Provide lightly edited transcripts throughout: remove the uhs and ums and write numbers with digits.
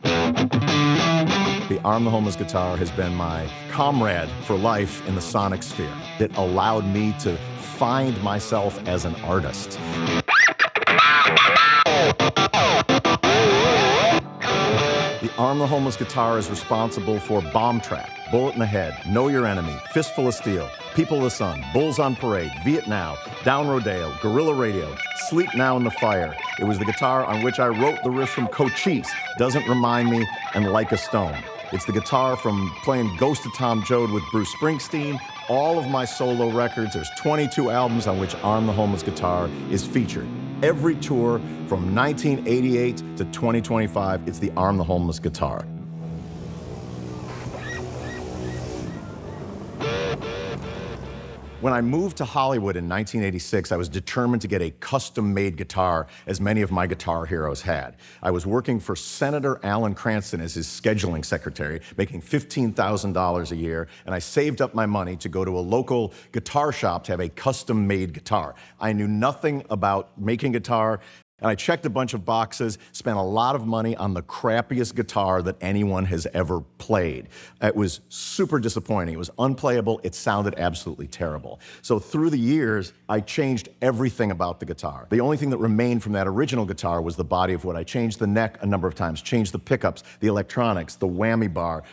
The Arm the Homeless guitar has been my comrade for life in the sonic sphere. It allowed me to find myself as an artist. The Arm the Homeless guitar is responsible for Bomb Track, Bullet in the Head, Know Your Enemy, Fistful of Steel, People of the Sun, Bulls on Parade, Viet Now, Down Rodeo, Guerrilla Radio, Sleep Now in the Fire. It was the guitar on which I wrote the riff from Cochise, Doesn't Remind Me, and Like a Stone. It's the guitar from playing Ghost of Tom Joad with Bruce Springsteen. All of my solo records, there's 22 albums on which Arm the Homeless guitar is featured. Every tour from 1988 to 2025, it's the Arm the Homeless guitar. When I moved to Hollywood in 1986, I was determined to get a custom-made guitar, as many of my guitar heroes had. I was working for Senator Alan Cranston as his scheduling secretary, making $15,000 a year, and I saved up my money to go to a local guitar shop to have a custom-made guitar. I knew nothing about making guitar, and I checked a bunch of boxes, spent a lot of money on the crappiest guitar that anyone has ever played. It was super disappointing. It was unplayable. It sounded absolutely terrible. So through the years, I changed everything about the guitar. The only thing that remained from that original guitar was the body of wood. I changed the neck a number of times, changed the pickups, the electronics, the whammy bar,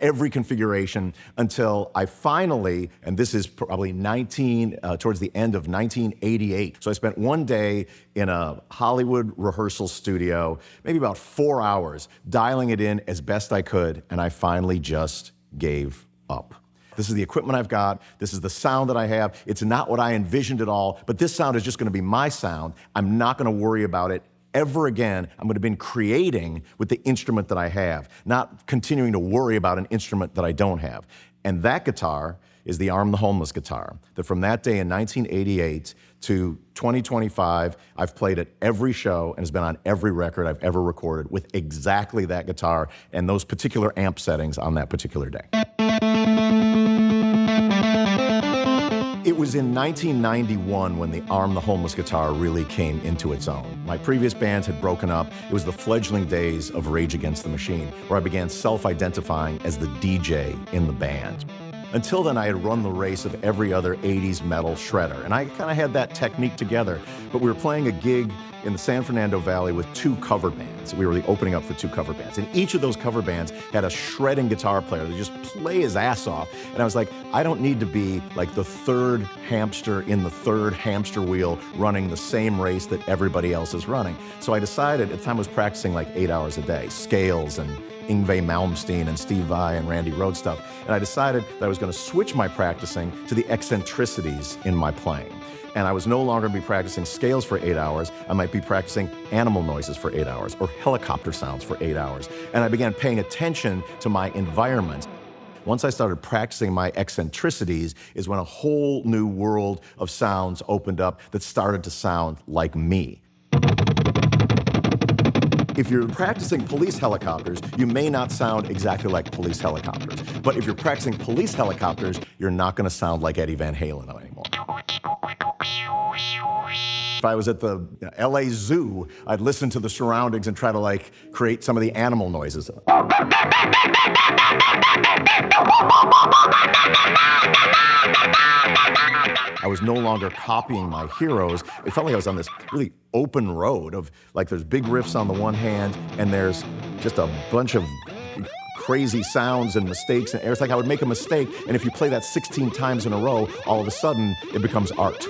every configuration, until I finally, and this is probably towards the end of 1988. So I spent one day in a Hollywood rehearsal studio, maybe about 4 hours, dialing it in as best I could, and I finally just gave up. This is the equipment I've got. This is the sound that I have. It's not what I envisioned at all, but this sound is just going to be my sound. I'm not going to worry about it ever again. I'm going to be creating with the instrument that I have, not continuing to worry about an instrument that I don't have. And that guitar is the Arm the Homeless guitar, that from that day in 1988 to 2025, I've played at every show and has been on every record I've ever recorded with exactly that guitar and those particular amp settings on that particular day. It was in 1991 when the Arm the Homeless guitar really came into its own. My previous band had broken up. It was the fledgling days of Rage Against the Machine, where I began self-identifying as the DJ in the band. Until then, I had run the race of every other 80s metal shredder, and I kind of had that technique together, but we were playing a gig in the San Fernando Valley with 2 cover bands. We were the opening up for 2 cover bands, and each of those cover bands had a shredding guitar player that just play his ass off, and I was like, I don't need to be like the third hamster in the third hamster wheel running the same race that everybody else is running. So I decided, at the time I was practicing like 8 hours a day, scales and Yngwie Malmsteen and Steve Vai and Randy Rhoads stuff. And I decided that I was going to switch my practicing to the eccentricities in my playing. And I was no longer going to be practicing scales for 8 hours. I might be practicing animal noises for 8 hours or helicopter sounds for 8 hours. And I began paying attention to my environment. Once I started practicing my eccentricities is when a whole new world of sounds opened up that started to sound like me. If you're practicing police helicopters, you may not sound exactly like police helicopters. But if you're practicing police helicopters, you're not going to sound like Eddie Van Halen anymore. If I was at the LA Zoo, I'd listen to the surroundings and try to like create some of the animal noises. I was no longer copying my heroes. It felt like I was on this really open road of like there's big riffs on the one hand and there's just a bunch of crazy sounds and mistakes. And it's like I would make a mistake, and if you play that 16 times in a row, all of a sudden it becomes art.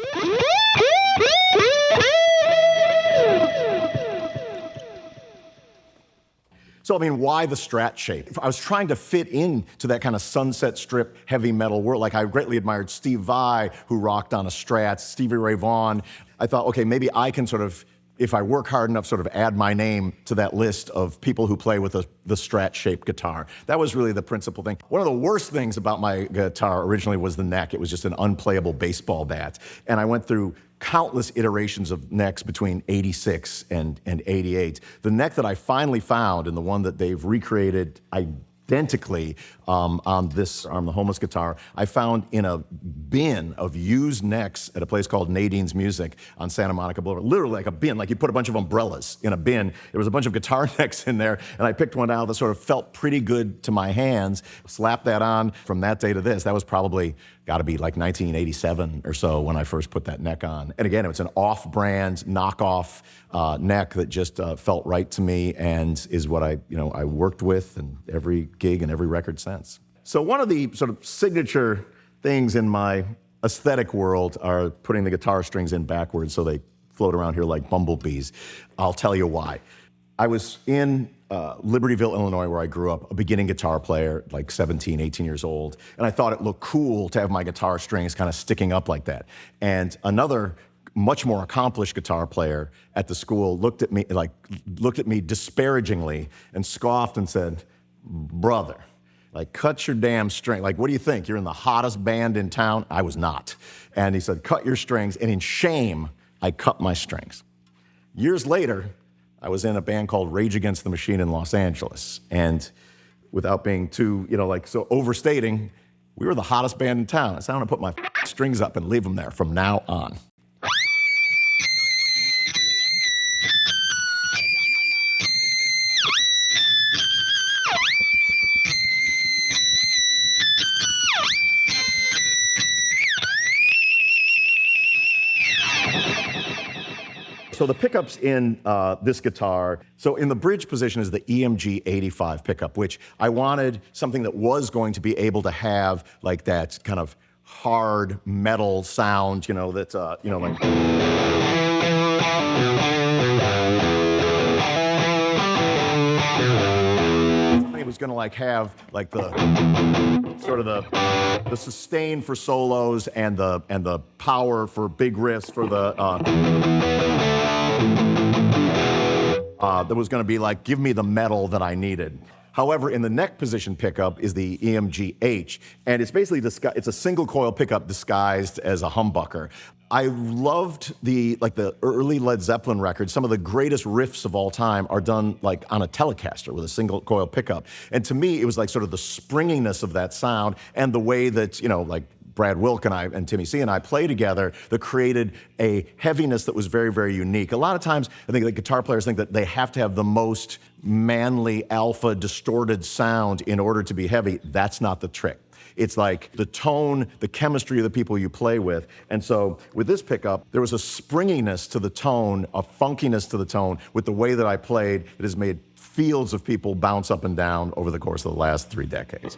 So, I mean, why the Strat shape? I was trying to fit into that kind of Sunset Strip heavy metal world. Like, I greatly admired Steve Vai, who rocked on a Strat, Stevie Ray Vaughan. I thought, okay, maybe I can sort of, if I work hard enough, sort of add my name to that list of people who play with the Strat-shaped guitar. That was really the principal thing. One of the worst things about my guitar originally was the neck. It was just an unplayable baseball bat. And I went through countless iterations of necks between 86 and 88. The neck that I finally found, and the one that they've recreated, I identically on the homeless guitar. I found in a bin of used necks at a place called Nadine's Music on Santa Monica Boulevard. Literally like a bin, like you put a bunch of umbrellas in a bin. There was a bunch of guitar necks in there, and I picked one out that sort of felt pretty good to my hands, slapped that on. From that day to this, that was probably got to be like 1987 or so when I first put that neck on. And again, it was an off-brand, knockoff neck that just felt right to me, and is what I worked with in every gig and every record since. So one of the sort of signature things in my aesthetic world are putting the guitar strings in backwards so they float around here like bumblebees. I'll tell you why. I was in Libertyville, Illinois, where I grew up, a beginning guitar player, like 17, 18 years old. And I thought it looked cool to have my guitar strings kind of sticking up like that. And another much more accomplished guitar player at the school looked at me disparagingly and scoffed and said, "Brother, like, cut your damn string. Like, what do you think? You're in the hottest band in town?" I was not. And he said, "Cut your strings." And in shame, I cut my strings. Years later, I was in a band called Rage Against the Machine in Los Angeles. And without being too, so overstating, we were the hottest band in town. So I'm gonna put my strings up and leave them there from now on. So the pickups in this guitar, so in the bridge position is the EMG 85 pickup, which I wanted something that was going to be able to have like that kind of hard metal sound, that's, like. It was gonna like have like the sort of the sustain for solos and the power for big riffs for the that was going to be like, give me the metal that I needed. However, in the neck position pickup is the EMG H, and it's basically it's a single coil pickup disguised as a humbucker. I loved the early Led Zeppelin records. Some of the greatest riffs of all time are done like on a Telecaster with a single coil pickup. And to me, it was like sort of the springiness of that sound and the way that, like Brad Wilk and Timmy C and I play together that created a heaviness that was very, very unique. A lot of times, I think that guitar players think that they have to have the most manly, alpha, distorted sound in order to be heavy. That's not the trick. It's like the tone, the chemistry of the people you play with. And so with this pickup, there was a springiness to the tone, a funkiness to the tone with the way that I played that has made fields of people bounce up and down over the course of the last 3 decades.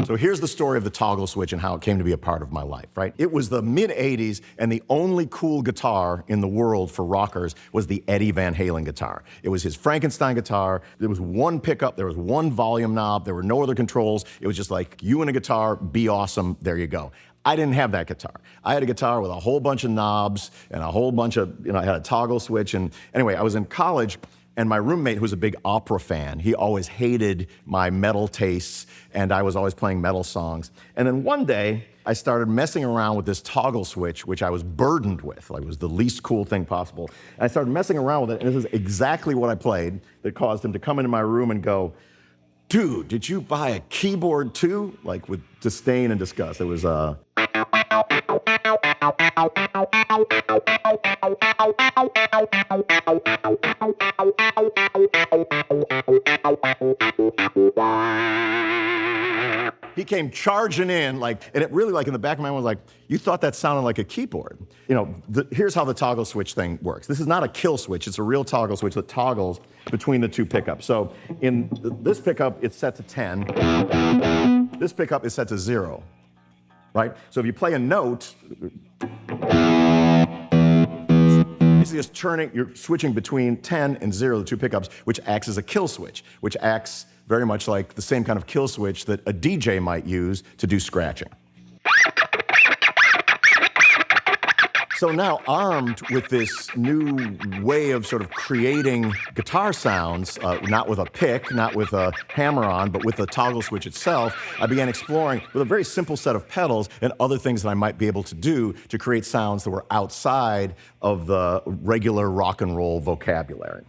So here's the story of the toggle switch and how it came to be a part of my life, right? It was the mid-'80s, and the only cool guitar in the world for rockers was the Eddie Van Halen guitar. It was his Frankenstein guitar. There was one pickup, there was one volume knob, there were no other controls. It was just like, you and a guitar, be awesome, there you go. I didn't have that guitar. I had a guitar with a whole bunch of knobs and a whole bunch of, I had a toggle switch. And anyway, I was in college, and my roommate, who was a big opera fan, he always hated my metal tastes, and I was always playing metal songs. And then one day, I started messing around with this toggle switch, which I was burdened with. Like, it was the least cool thing possible. And I started messing around with it, and this is exactly what I played that caused him to come into my room and go, "Dude, did you buy a keyboard too?" Like, with disdain and disgust. It was, he came charging in, like, and it really, like, in the back of my mind was like, you thought that sounded like a keyboard. Here's how the toggle switch thing works. This is not a kill switch, it's a real toggle switch that toggles between the two pickups. So in this pickup, it's set to 10. This pickup is set to 0, right? So if you play a note, basically just you're switching between 10 and 0, the two pickups, which acts as a kill switch, which acts very much like the same kind of kill switch that a DJ might use to do scratching. So now, armed with this new way of sort of creating guitar sounds, not with a pick, not with a hammer on, but with the toggle switch itself, I began exploring with a very simple set of pedals and other things that I might be able to do to create sounds that were outside of the regular rock and roll vocabulary.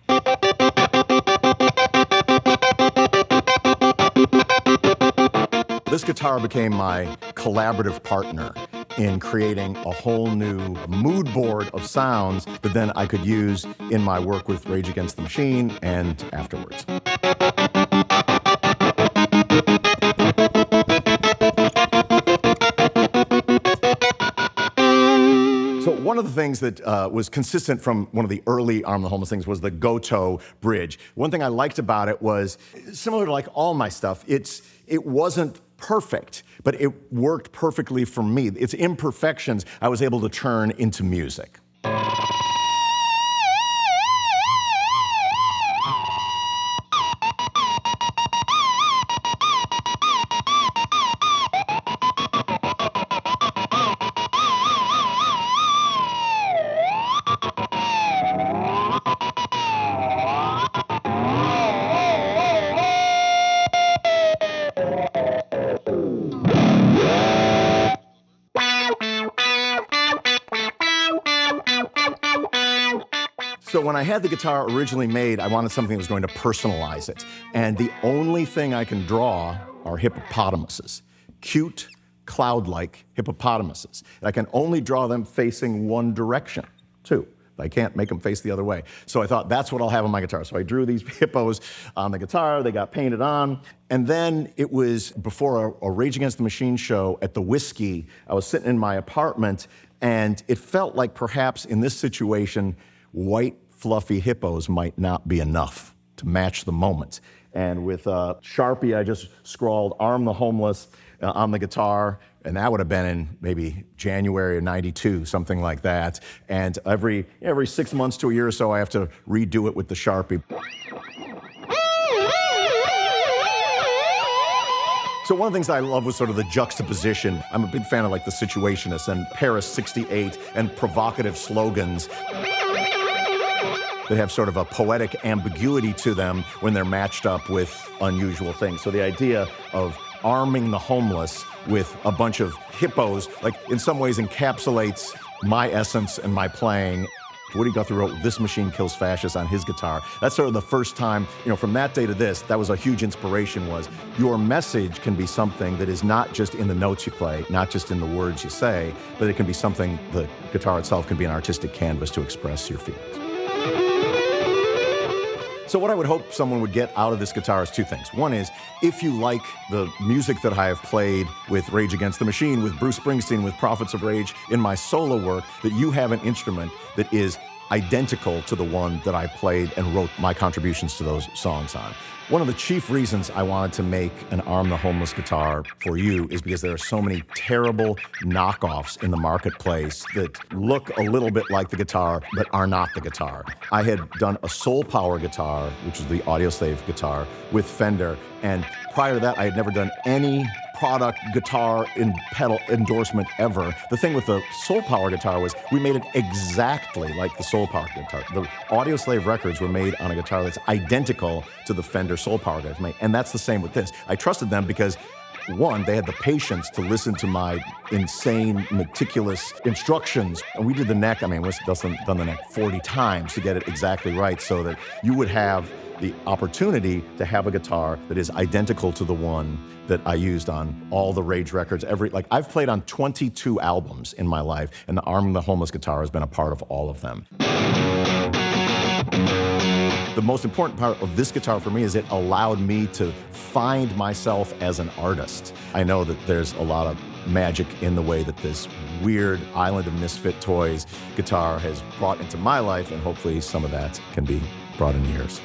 This guitar became my collaborative partner in creating a whole new mood board of sounds that then I could use in my work with Rage Against the Machine and afterwards. So one of the things that was consistent from one of the early Arm the Homeless things was the Goto Bridge. One thing I liked about it was, similar to like all my stuff, it wasn't perfect, but it worked perfectly for me. Its imperfections I was able to turn into music. So when I had the guitar originally made, I wanted something that was going to personalize it. And the only thing I can draw are hippopotamuses. Cute, cloud-like hippopotamuses. And I can only draw them facing one direction, too. I can't make them face the other way. So I thought, that's what I'll have on my guitar. So I drew these hippos on the guitar, they got painted on, and then it was before a Rage Against the Machine show at the Whiskey. I was sitting in my apartment, and it felt like perhaps in this situation, white, fluffy hippos might not be enough to match the moment. And with Sharpie, I just scrawled Arm the Homeless on the guitar, and that would have been in maybe January of '92, something like that. And every 6 months to a year or so, I have to redo it with the Sharpie. So one of the things I love was sort of the juxtaposition. I'm a big fan of like the Situationists and Paris '68 and provocative slogans. They have sort of a poetic ambiguity to them when they're matched up with unusual things. So the idea of arming the homeless with a bunch of hippos, like in some ways encapsulates my essence and my playing. Woody Guthrie wrote "This Machine Kills Fascists" on his guitar. That's sort of the first time, from that day to this, that was a huge inspiration, was your message can be something that is not just in the notes you play, not just in the words you say, but it can be something, the guitar itself can be an artistic canvas to express your feelings. So what I would hope someone would get out of this guitar is two things. One is, if you like the music that I have played with Rage Against the Machine, with Bruce Springsteen, with Prophets of Rage, in my solo work, that you have an instrument that is identical to the one that I played and wrote my contributions to those songs on. One of the chief reasons I wanted to make an Arm the Homeless guitar for you is because there are so many terrible knockoffs in the marketplace that look a little bit like the guitar, but are not the guitar. I had done a Soul Power guitar, which is the Audioslave guitar, with Fender, and prior to that, I had never done any product guitar and pedal endorsement ever. The thing with the Soul Power guitar was we made it exactly like the Soul Power guitar. The Audioslave records were made on a guitar that's identical to the Fender Soul Power guitar, and that's the same with this. I trusted them because, one, they had the patience to listen to my insane, meticulous instructions. And we did the neck, we must have done the neck 40 times to get it exactly right, so that you would have the opportunity to have a guitar that is identical to the one that I used on all the Rage records. I've played on 22 albums in my life, and the Arm the Homeless guitar has been a part of all of them. The most important part of this guitar for me is it allowed me to find myself as an artist. I know that there's a lot of magic in the way that this weird Island of Misfit Toys guitar has brought into my life, and hopefully some of that can be brought into yours.